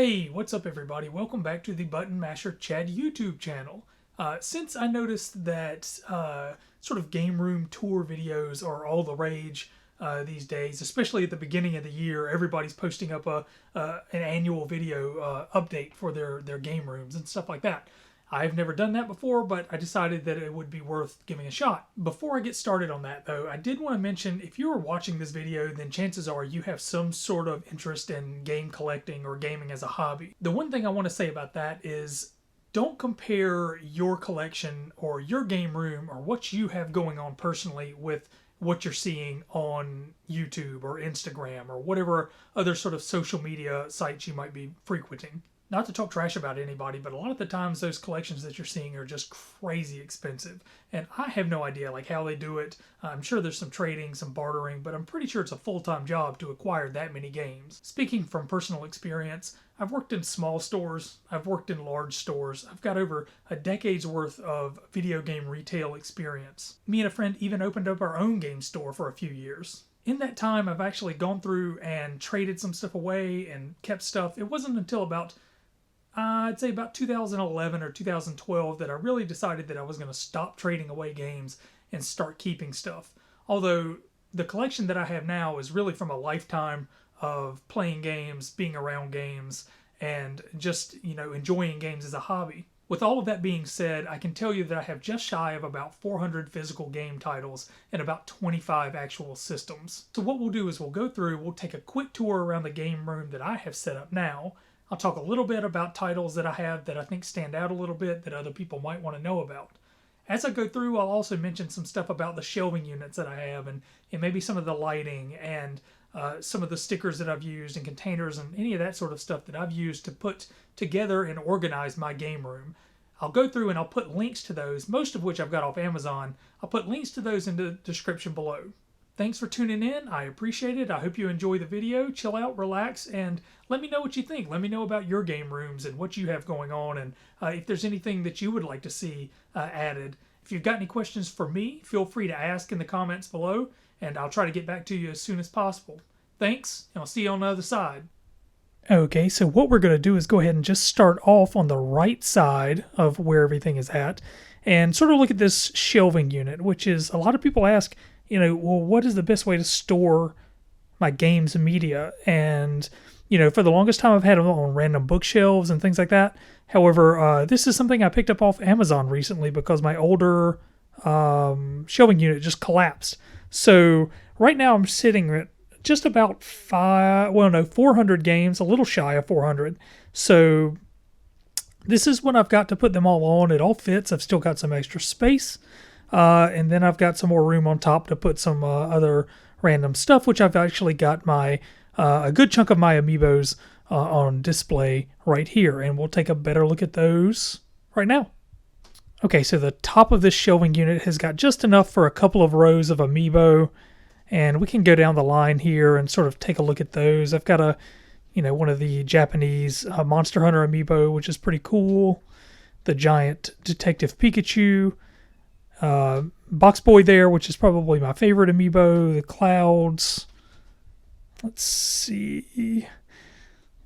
Hey, what's up everybody? Welcome back to the Button Masher Chad YouTube channel. Since I noticed that sort of game room tour videos are all the rage these days, especially at the beginning of the year, everybody's posting up an annual video update for their game rooms and stuff like that. I've never done that before, but I decided that it would be worth giving a shot. Before I get started on that though, I did want to mention if you are watching this video, then chances are you have some sort of interest in game collecting or gaming as a hobby. The one thing I want to say about that is don't compare your collection or your game room or what you have going on personally with what you're seeing on YouTube or Instagram or whatever other sort of social media sites you might be frequenting. Not to talk trash about anybody, but a lot of the times those collections that you're seeing are just crazy expensive. And I have no idea like how they do it. I'm sure there's some trading, some bartering, but I'm pretty sure it's a full-time job to acquire that many games. Speaking from personal experience, I've worked in small stores, I've worked in large stores, I've got over a decade's worth of video game retail experience. Me and a friend even opened up our own game store for a few years. In that time, I've actually gone through and traded some stuff away and kept stuff. It wasn't until about I'd say about 2011 or 2012 that I really decided that I was going to stop trading away games and start keeping stuff. Although the collection that I have now is really from a lifetime of playing games, being around games, and just, enjoying games as a hobby. With all of that being said, I can tell you that I have just shy of about 400 physical game titles and about 25 actual systems. So what we'll do is we'll take a quick tour around the game room that I have set up now. I'll talk a little bit about titles that I have that I think stand out a little bit that other people might want to know about. As I go through, I'll also mention some stuff about the shelving units that I have and maybe some of the lighting and some of the stickers that I've used and containers and any of that sort of stuff that I've used to put together and organize my game room. I'll go through and I'll put links to those, most of which I've got off Amazon. I'll put links to those in the description below. Thanks for tuning in. I appreciate it. I hope you enjoy the video. Chill out, relax, and let me know what you think. Let me know about your game rooms and what you have going on and if there's anything that you would like to see added. If you've got any questions for me, feel free to ask in the comments below, and I'll try to get back to you as soon as possible. Thanks, and I'll see you on the other side. Okay, so what we're going to do is go ahead and just start off on the right side of where everything is at and sort of look at this shelving unit, which is a lot of people ask, well, what is the best way to store my games media? And, for the longest time I've had them on random bookshelves and things like that. However, this is something I picked up off Amazon recently because my older shelving unit just collapsed. So right now I'm sitting at just about 400 games, a little shy of 400. So this is what I've got to put them all on. It all fits. I've still got some extra space. And then I've got some more room on top to put some other random stuff, which I've actually got my a good chunk of my amiibos on display right here. And we'll take a better look at those right now. Okay, so the top of this shelving unit has got just enough for a couple of rows of amiibo. And we can go down the line here and sort of take a look at those. I've got one of the Japanese Monster Hunter amiibo, which is pretty cool. The giant Detective Pikachu. Box Boy there, which is probably my favorite amiibo. The clouds. Let's see.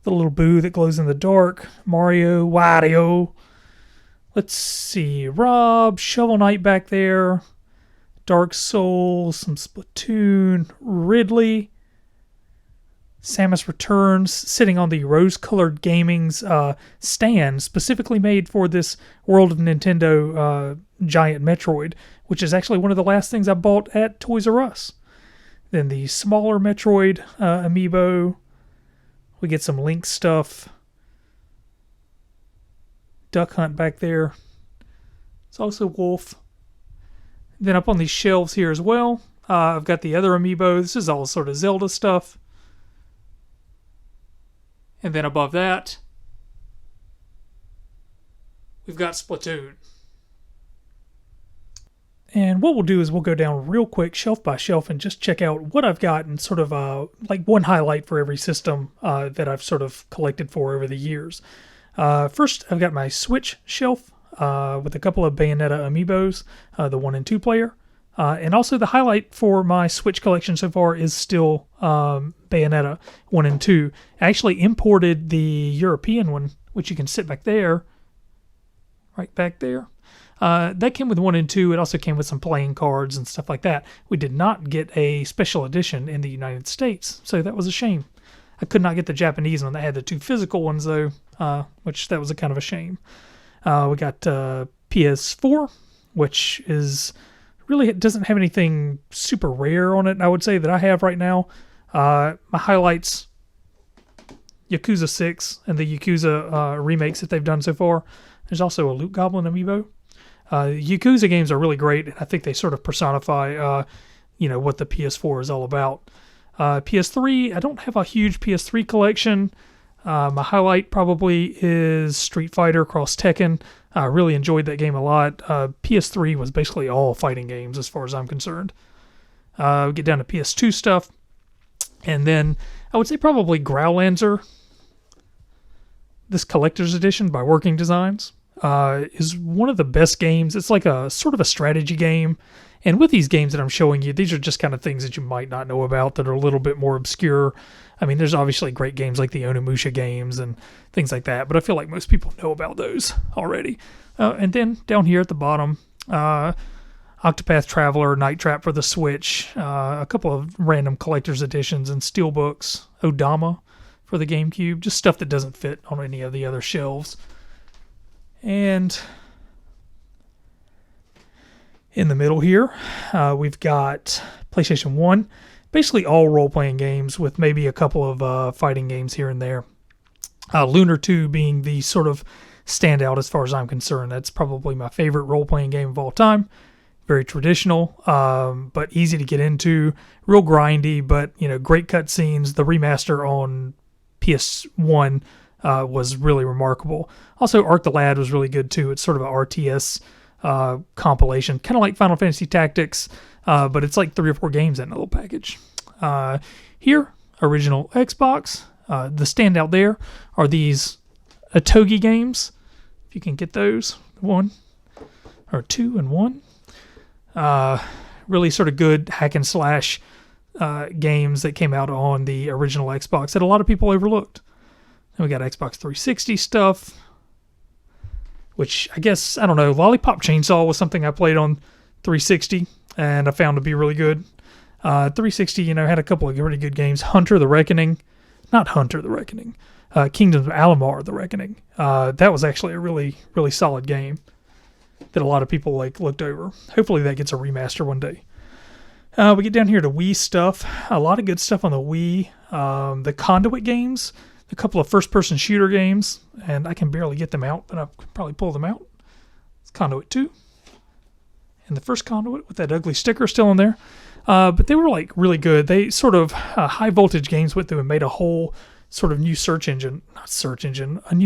The little Boo that glows in the dark. Mario, Wario. Let's see. Rob, Shovel Knight back there. Dark Souls, some Splatoon. Ridley. Samus Returns, sitting on the rose-colored gaming's stand, specifically made for this World of Nintendo giant Metroid, which is actually one of the last things I bought at Toys R Us. Then the smaller Metroid amiibo. We get some Link stuff. Duck Hunt back there. It's also Wolf. Then up on these shelves here as well, I've got the other amiibo. This is all sort of Zelda stuff. And then above that, we've got Splatoon. And what we'll do is we'll go down real quick, shelf by shelf, and just check out what I've got and sort of like one highlight for every system that I've sort of collected for over the years. First, I've got my Switch shelf with a couple of Bayonetta amiibos, the 1 and 2 player. And also the highlight for my Switch collection so far is still Bayonetta 1 and 2. I actually imported the European one, which you can sit back there, right back there. That came with 1 and 2. It also came with some playing cards and stuff like that. We did not get a special edition in the United States, so that was a shame. I could not get the Japanese one. They had the 2 physical ones, though, which that was a kind of a shame. We got PS4, which is really, it doesn't have anything super rare on it, I would say, that I have right now. My highlights, Yakuza 6 and the Yakuza remakes that they've done so far. There's also a Loot Goblin amiibo. Yakuza games are really great, and I think they sort of personify, what the PS4 is all about. PS3, I don't have a huge PS3 collection. My highlight probably is Street Fighter Cross Tekken. I really enjoyed that game a lot. PS3 was basically all fighting games as far as I'm concerned. We get down to PS2 stuff. And then I would say probably Growlancer. This collector's edition by Working Designs is one of the best games. It's like a sort of a strategy game. And with these games that I'm showing you, these are just kind of things that you might not know about that are a little bit more obscure. I mean, there's obviously great games like the Onimusha games and things like that, but I feel like most people know about those already. And then down here at the bottom, Octopath Traveler, Night Trap for the Switch, a couple of random collector's editions and steelbooks, Odama for the GameCube, just stuff that doesn't fit on any of the other shelves. And in the middle here, we've got PlayStation 1, basically all role-playing games with maybe a couple of fighting games here and there. Lunar 2 being the sort of standout as far as I'm concerned. That's probably my favorite role-playing game of all time. Very traditional, but easy to get into, real grindy, but great cutscenes. The remaster on PS1 was really remarkable. Also, Arc the Lad was really good too. It's sort of an RTS compilation, kind of like Final Fantasy Tactics, but it's like 3 or 4 games in a little package. Here, original Xbox. The standout there are these Otogi games. If you can get those, 1 or 2 and 1. Really sort of good hack and slash games that came out on the original Xbox that a lot of people overlooked. Then we got Xbox 360 stuff, which I guess, I don't know, Lollipop Chainsaw was something I played on 360 and I found to be really good. 360, had a couple of really good games. Kingdoms of Alamar The Reckoning. That was actually a really, really solid game that a lot of people looked over. Hopefully that gets a remaster one day. We get down here to Wii stuff. A lot of good stuff on the Wii. The Conduit games, a couple of first-person shooter games, and I can barely get them out, but I could probably pull them out. It's Conduit 2. And the first Conduit with that ugly sticker still in there. But they were really good. They sort of high voltage games went through and made a whole sort of new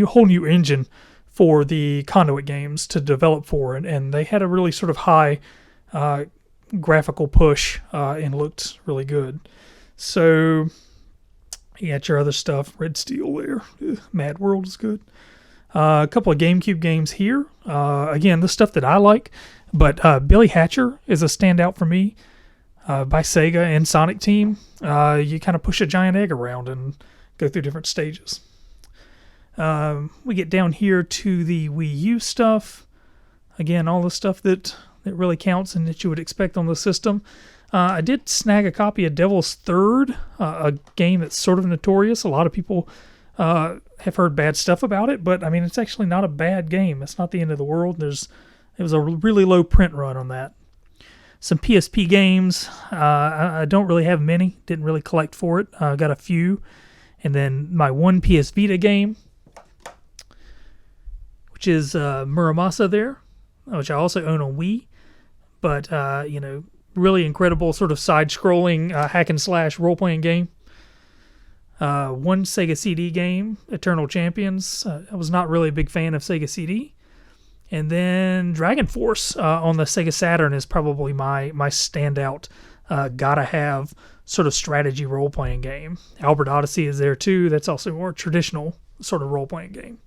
whole new engine for the Conduit games to develop for, and they had a really sort of high graphical push and looked really good. So you got your other stuff, Red Steel there. Mad World is good. A couple of GameCube games here. Again, the stuff that I like, but Billy Hatcher is a standout for me. By Sega and Sonic Team, you kind of push a giant egg around and go through different stages. We get down here to the Wii U stuff. Again, all the stuff that really counts and that you would expect on the system. I did snag a copy of Devil's Third, a game that's sort of notorious. A lot of people have heard bad stuff about it, but I mean, it's actually not a bad game. It's not the end of the world. It was a really low print run on that. Some PSP games. I don't really have many. Didn't really collect for it. Got a few. And then my one PS Vita game, which is Muramasa there, which I also own on Wii. But, really incredible sort of side-scrolling hack and slash role-playing game. One Sega CD game, Eternal Champions. I was not really a big fan of Sega CD. And then Dragon Force on the Sega Saturn is probably my standout, gotta have sort of strategy role-playing game. Albert Odyssey is there too. That's also a more traditional sort of role-playing game.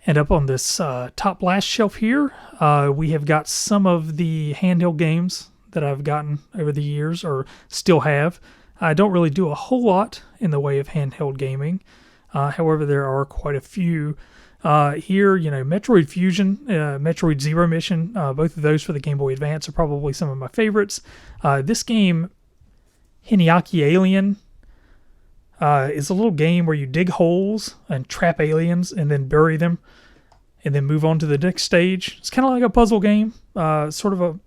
And up on this top last shelf here, we have got some of the handheld games that I've gotten over the years, or still have. I don't really do a whole lot in the way of handheld gaming. However, there are quite a few. Here, Metroid Fusion, Metroid Zero Mission, both of those for the Game Boy Advance are probably some of my favorites. This game, Hiniaki Alien, is a little game where you dig holes and trap aliens and then bury them and then move on to the next stage. It's kind of like a puzzle game, sort of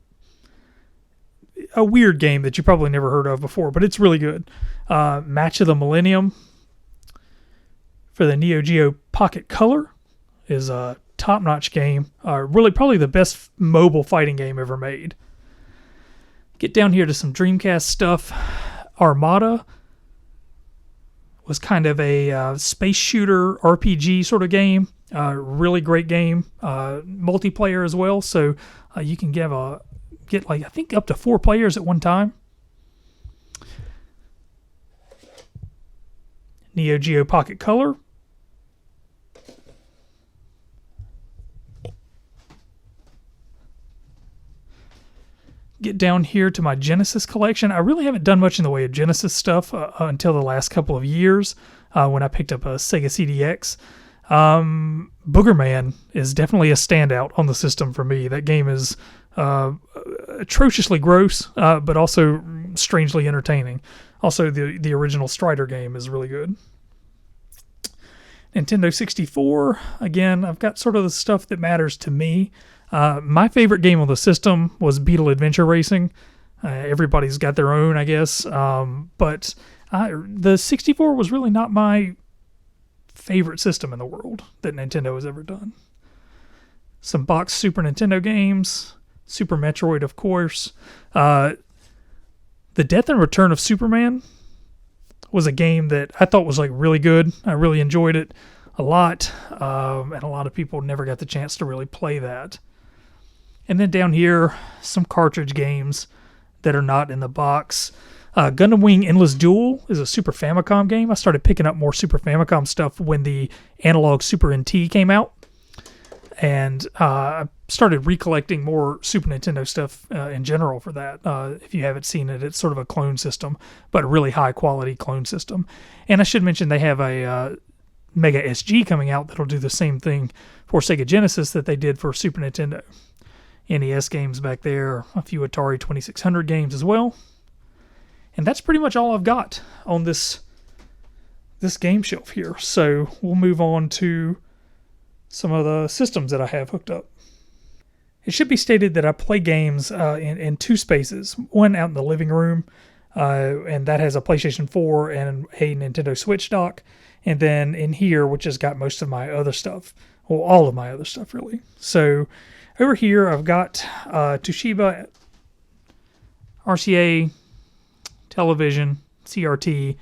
a weird game that you probably never heard of before, but it's really good. Match of the Millennium for the Neo Geo Pocket Color is a top-notch game. Really probably the best mobile fighting game ever made. Get down here to some Dreamcast stuff. Armada was kind of a space shooter RPG sort of game. Really great game. Multiplayer as well, so you can get like, I think, up to 4 players at one time. Neo Geo Pocket Color. Get down here to my Genesis collection. I really haven't done much in the way of Genesis stuff until the last couple of years when I picked up a Sega CDX. Boogerman is definitely a standout on the system for me. That game is atrociously gross, but also strangely entertaining. Also, the original Strider game is really good. Nintendo 64, again, I've got sort of the stuff that matters to me. My favorite game on the system was Beetle Adventure Racing. Everybody's got their own, I guess. But the 64 was really not my favorite system in the world that Nintendo has ever done. Some boxed Super Nintendo games. Super Metroid, of course. The Death and Return of Superman was a game that I thought was like really good. I really enjoyed it a lot. And a lot of people never got the chance to really play that. And then down here, some cartridge games that are not in the box. Gundam Wing Endless Duel is a Super Famicom game. I started picking up more Super Famicom stuff when the analog Super NT came out. And I started recollecting more Super Nintendo stuff in general for that. If you haven't seen it, it's sort of a clone system, but a really high-quality clone system. And I should mention they have a Mega SG coming out that'll do the same thing for Sega Genesis that they did for Super Nintendo. NES games back there, a few Atari 2600 games as well. And that's pretty much all I've got on this game shelf here. So we'll move on to some of the systems that I have hooked up. It should be stated that I play games in 2 spaces. One out in the living room, and that has a PlayStation 4 and a Nintendo Switch dock. And then in here, which has got most of my other stuff. Well, all of my other stuff, really. So over here, I've got Toshiba RCA television, CRT,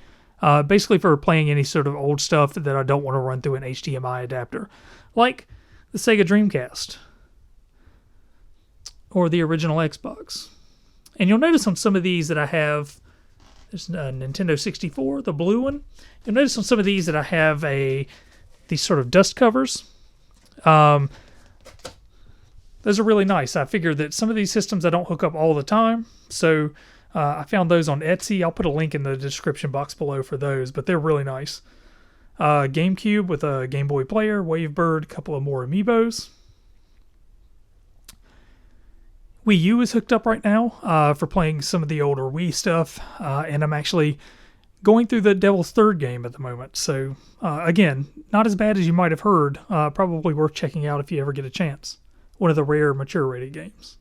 basically for playing any sort of old stuff that I don't want to run through an HDMI adapter, like the Sega Dreamcast or the original Xbox. And you'll notice on some of these that I have, there's a Nintendo 64, the blue one. You'll notice on some of these that I have these sort of dust covers. Those are really nice. I figured that some of these systems I don't hook up all the time, so I found those on Etsy. I'll put a link in the description box below for those, but they're really nice. GameCube with a Game Boy player, Wavebird, a couple of more amiibos. Wii U is hooked up right now for playing some of the older Wii stuff, and I'm actually going through the Devil's Third game at the moment. So, again, not as bad as you might have heard. Probably worth checking out if you ever get a chance. One of the rare mature rated games.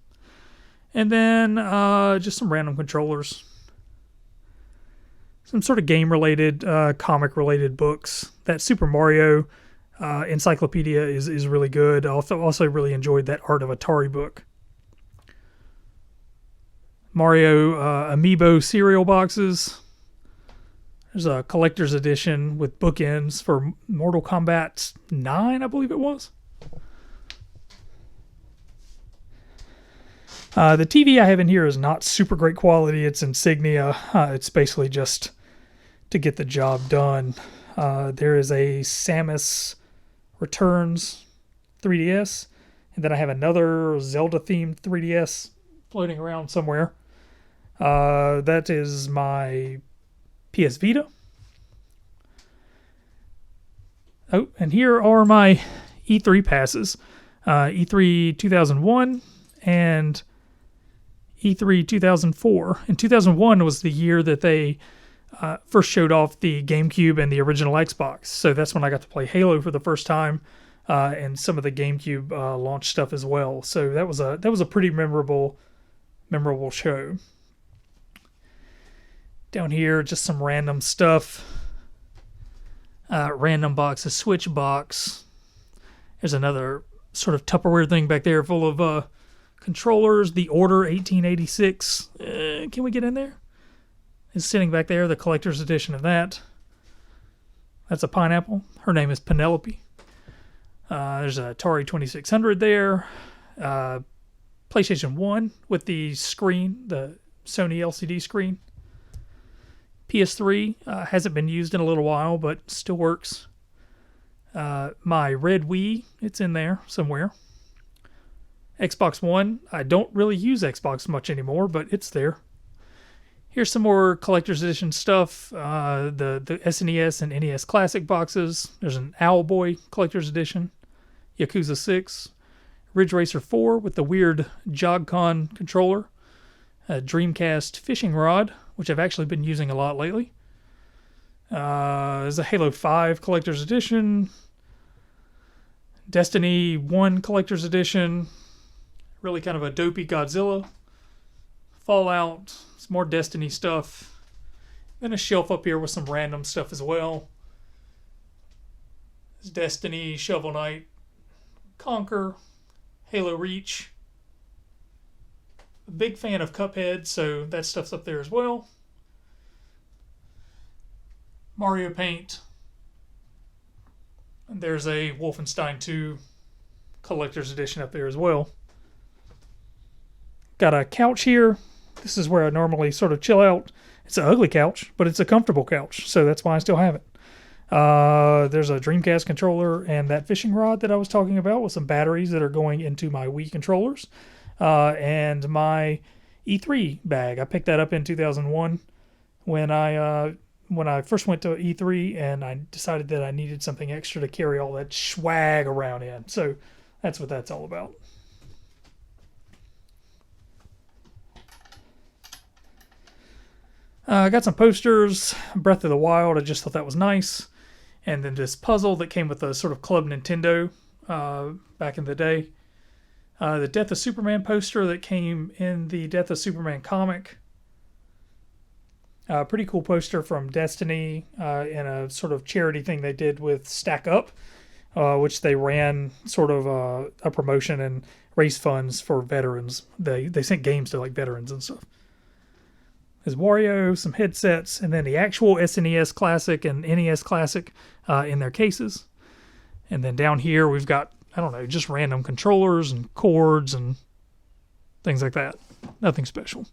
And then just some random controllers. Some sort of game-related, comic-related books. That Super Mario encyclopedia is really good. I also really enjoyed that Art of Atari book. Mario Amiibo cereal boxes. There's a collector's edition with bookends for Mortal Kombat 9, I believe it was. The TV I have in here is not super great quality. It's Insignia. It's basically just to get the job done. There is a Samus Returns 3DS. And then I have another Zelda-themed 3DS floating around somewhere. That is my PS Vita. Oh, and here are my E3 passes. E3 2001 and E3 2004. And 2001 was the year that they first showed off the GameCube and the original Xbox. So that's when I got to play Halo for the first time, and some of the GameCube launch stuff as well. So that was a pretty memorable show. Down here, just some random stuff. Random box, a Switch box. There's another sort of Tupperware thing back there full of controllers. The Order 1886. Can we get in there? Is sitting back there, the collector's edition of that. That's a pineapple. Her name is Penelope. There's a Atari 2600 there. PlayStation 1 with the screen, the Sony LCD screen. PS3 hasn't been used in a little while, but still works. My red Wii, it's in there somewhere. Xbox One, I don't really use Xbox much anymore, but it's there. Here's some more collector's edition stuff. The SNES and NES Classic boxes. There's an Owlboy collector's edition. Yakuza 6. Ridge Racer 4 with the weird Jog-Con controller. A Dreamcast fishing rod, which I've actually been using a lot lately. There's a Halo 5 collector's edition. Destiny 1 collector's edition. Really kind of a dopey Godzilla. Fallout. Some more Destiny stuff. Then a shelf up here with some random stuff as well. There's Destiny, Shovel Knight, Conquer, Halo Reach. A big fan of Cuphead, so that stuff's up there as well. Mario Paint. And there's a Wolfenstein 2 collector's edition up there as well. Got a couch here. This is where I normally sort of chill out. It's an ugly couch, but it's a comfortable couch, so that's why I still have it. There's a Dreamcast controller and that fishing rod that I was talking about with some batteries that are going into my Wii controllers. And my E3 bag. I picked that up in 2001 when I first went to E3, and I decided that I needed something extra to carry all that swag around in. So that's what that's all about. I got some posters. Breath of the Wild, I just thought that was nice. And then this puzzle that came with a sort of Club Nintendo back in the day. The Death of Superman poster that came in the Death of Superman comic. Pretty cool poster from Destiny in a sort of charity thing they did with Stack Up, which they ran sort of a promotion and raised funds for veterans. They sent games to like veterans and stuff. There's Wario, some headsets, and then the actual SNES Classic and NES Classic in their cases. And then down here we've got, I don't know, just random controllers and cords and things like that. Nothing special.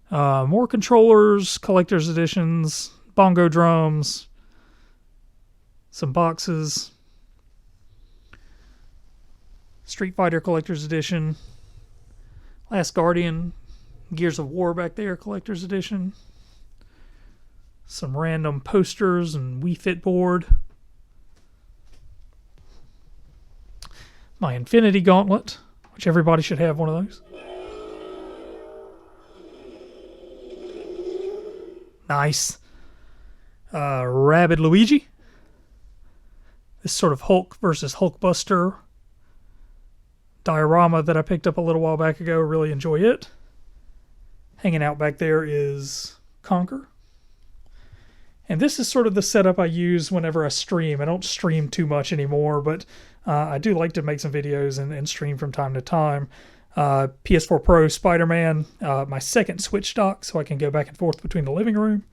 More controllers, collector's editions, bongo drums, some boxes, Street Fighter collector's edition, Last Guardian, Gears of War back there, collector's edition, some random posters and Wii Fit board, my Infinity Gauntlet, which everybody should have one of those. Nice. Rabid Luigi. This sort of Hulk versus Hulkbuster diorama that I picked up a little while back ago. Really enjoy it. Hanging out back there is Conquer. And this is sort of the setup I use whenever I stream. I don't stream too much anymore, but I do like to make some videos and stream from time to time. PS4 Pro, Spider-Man, my second Switch dock, so I can go back and forth between the living room.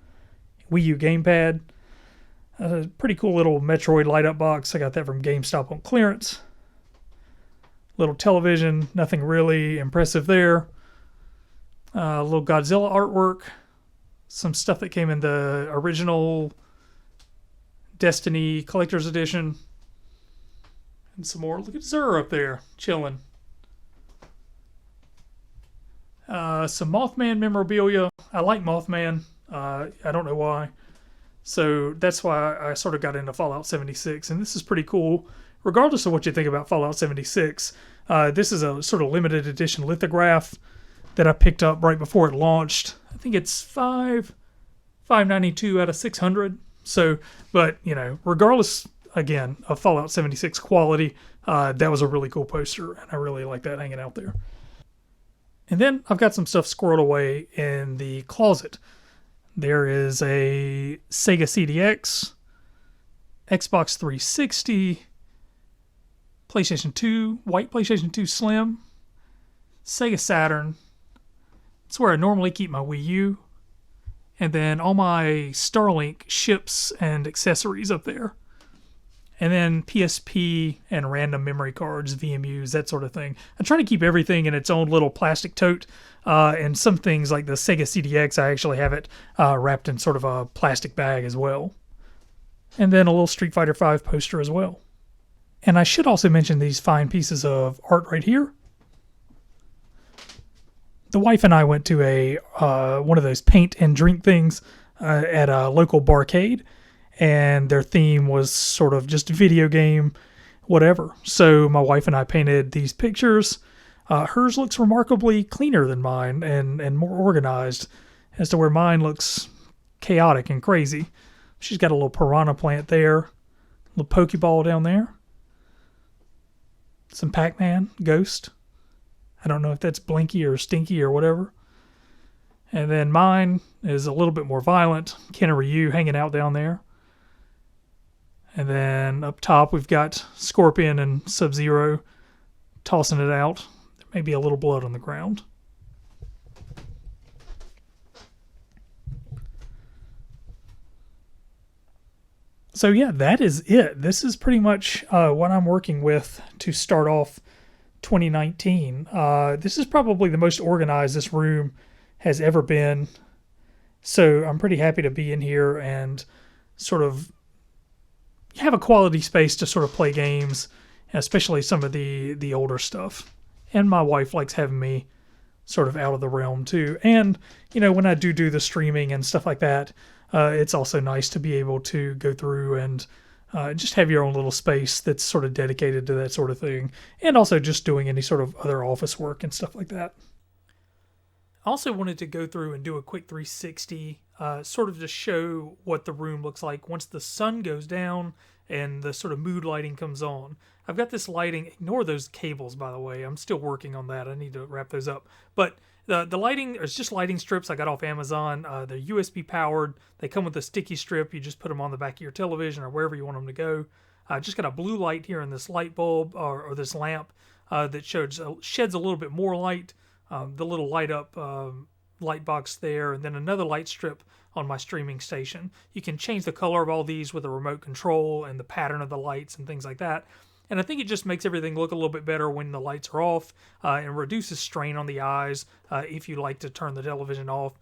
Wii U gamepad. A pretty cool little Metroid light-up box. I got that from GameStop on clearance. Little television, nothing really impressive there. A little Godzilla artwork. Some stuff that came in the original Destiny Collector's Edition. And some more. Look at Zur up there, chilling. Some Mothman memorabilia. I like Mothman. I don't know why. So that's why I sort of got into Fallout 76. And this is pretty cool. Regardless of what you think about Fallout 76, this is a sort of limited edition lithograph that I picked up right before it launched. I think it's 592 out of 600. So, but, you know, regardless, again, of Fallout 76 quality, that was a really cool poster, and I really like that hanging out there. And then I've got some stuff squirreled away in the closet. There is a Sega CDX, Xbox 360, PlayStation 2, white PlayStation 2 Slim, Sega Saturn. It's where I normally keep my Wii U. And then all my Starlink ships and accessories up there. And then PSP and random memory cards, VMUs, that sort of thing. I try to keep everything in its own little plastic tote. And some things like the Sega CDX, I actually have it wrapped in sort of a plastic bag as well. And then a little Street Fighter V poster as well. And I should also mention these fine pieces of art right here. The wife and I went to a one of those paint and drink things at a local barcade. And their theme was sort of just video game, whatever. So my wife and I painted these pictures. Hers looks remarkably cleaner than mine and more organized, as to where mine looks chaotic and crazy. She's got a little piranha plant there, a little Pokeball down there, some Pac-Man, Ghost. I don't know if that's Blinky or Stinky or whatever. And then mine is a little bit more violent. Ken and Ryu hanging out down there. And then up top, we've got Scorpion and Sub-Zero tossing it out. There may be a little blood on the ground. So yeah, that is it. This is pretty much what I'm working with to start off 2019. This is probably the most organized this room has ever been. So I'm pretty happy to be in here and sort of have a quality space to sort of play games, especially some of the older stuff. And my wife likes having me sort of out of the realm too. And, you know, when I do the streaming and stuff like that, it's also nice to be able to go through and just have your own little space that's sort of dedicated to that sort of thing. And also just doing any sort of other office work and stuff like that. I also wanted to go through and do a quick 360, sort of to show what the room looks like once the sun goes down and the sort of mood lighting comes on. I've got this lighting, ignore those cables by the way, I'm still working on that, I need to wrap those up. But the lighting is just lighting strips I got off Amazon. They're USB powered, they come with a sticky strip, you just put them on the back of your television or wherever you want them to go. I just got a blue light here in this light bulb, or this lamp, that sheds a little bit more light. The little light up light box there, and then another light strip on my streaming station. You can change the color of all these with a remote control and the pattern of the lights and things like that. And I think it just makes everything look a little bit better when the lights are off, and reduces strain on the eyes if you like to turn the television off,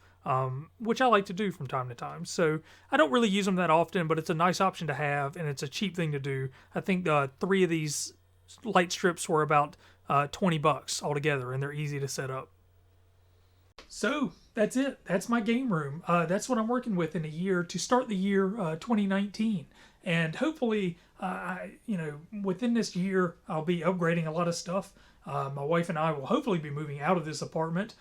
which I like to do from time to time. So I don't really use them that often, but it's a nice option to have, and it's a cheap thing to do. I think 3 of these light strips were about $20 altogether, and they're easy to set up. So that's it. That's my game room. That's what I'm working with in a year to start the year 2019. And hopefully, within this year, I'll be upgrading a lot of stuff. My wife and I will hopefully be moving out of this apartment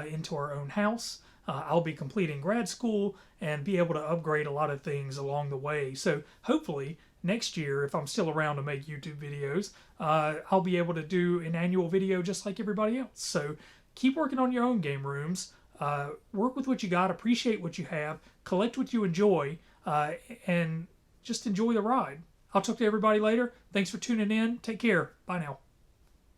into our own house. I'll be completing grad school and be able to upgrade a lot of things along the way. So hopefully next year, if I'm still around to make YouTube videos, I'll be able to do an annual video just like everybody else. So keep working on your own game rooms. Work with what you got, appreciate what you have, collect what you enjoy, and just enjoy the ride. I'll talk to everybody later. Thanks for tuning in. Take care. Bye now.